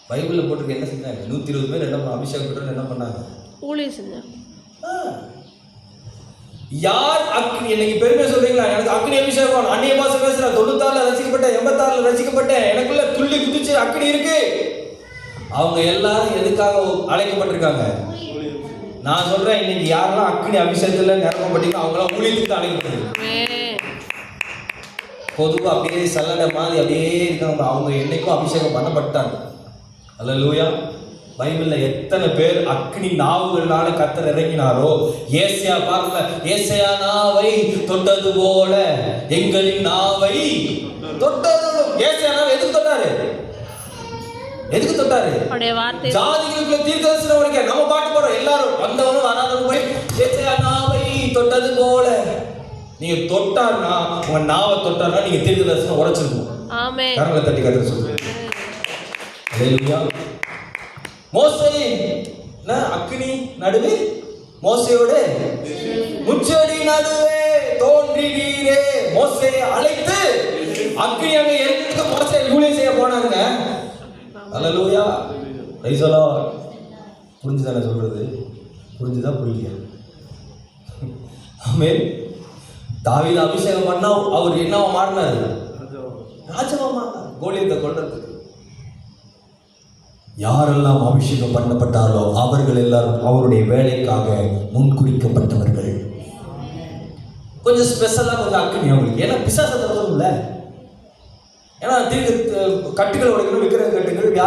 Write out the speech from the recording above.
பைபிளில் போட்டுருக்கு என்ன செஞ்சாங்க? 120 பேர் என்ன பண்ண அபிஷேகம் பெற்றோர் என்ன பண்ணாங்க? ஊழியம் செஞ்சாங்க. யார் அக்னி? இன்னைக்கு பெருமை சொல்றீங்களா? எனக்கு அக்னி அபிஷேகம், அந்நிய பாஷை பேசுறேன், 96ல ரசிக்கப்பட்டேன், 86ல ரசிக்கப்பட்டேன், எனக்குள்ள துள்ளி குதிச்சு அக்னி இருக்கு. அவங்க எல்லாரும் எதுக்காக அழைக்கப்பட்டிருக்காங்க? நான் சொல்றேன், இன்னைக்கு யாரெல்லாம் அக்னி அபிஷேகத்துல நிரப்பப்பட்டீங்க அவங்களாம் ஊழியத்துக்கு தான் அழைக்கப்பட்டிருக்காங்க. பொதுவாக அப்படியே சல்லடை மாதிரி அப்படியே இருக்காங்க, அவங்க என்னைக்கும் அபிஷேகம் பண்ணப்பட்டாங்க. அல்லேலூயா. பைபிள்ல எத்தனை பேர் அக்னி நாவுகளால கர்த்தர் இறங்கினாரோ. ஏசாயா பாருங்க, ஏசாயா நாவை தொட்டது போல எங்களின் நாவை தொட்டது. ஏசாயா நாவை எதுக்கு தொட்டாரு? எதுக்கு தொட்டாரு? ஜாதிகளுக்குள்ள தீர்க்கதரிசனம் உரைக்க. நம்ம பாட்டு போறோம் எல்லாரும், வந்தவனும் வராதவனும் போய் ஏசாயா நாவை தொட்டது போல. நீங்க தொட்டார்னா, உங்க நாவை தொட்டார்னா நீங்க தீர்க்கதரிசனம் உரைச்சிருக்கணும். ஆமென். கரங்களை தட்டி கர்த்தர் சொல்லுங்க. அல்லேலூயா. மோசே அக்னி நடுவே, மோசையோடு முச்செடி நடுவே தோன்றினீரே. மோசையை அழைத்து அக்னி அங்க எரிஞ்சதுக்கு மோசே ஊழியம் செய்ய போனாங்க. அல்லேலூயா. Praise the Lord. புரிஞ்சுதானே சொல்றது? புரிஞ்சுதா புரியலையா? ஆமென். தாவீது அபிஷேகம் பண்ணா அவர் என்னவா மாறினாரு? ராஜாவா மாறினார், கோலியத்தை கொல்றதுக்கு. யாரெல்லாம் அபிஷேகம் பண்ணப்பட்டாரோ அவர்கள் எல்லாரும் அவருடைய வேலைக்காக முன்குறிக்கப்பட்டவர்கள். கொஞ்சம் ஸ்பெஷலா கொஞ்சம் அக்னி அவங்களுக்கு. ஏன்னா பிசாசத்தை வரும்ல, ஏன்னா தீர்க்க கட்டுகள் உடைக்கணும், விக்கிரக கட்டுகள்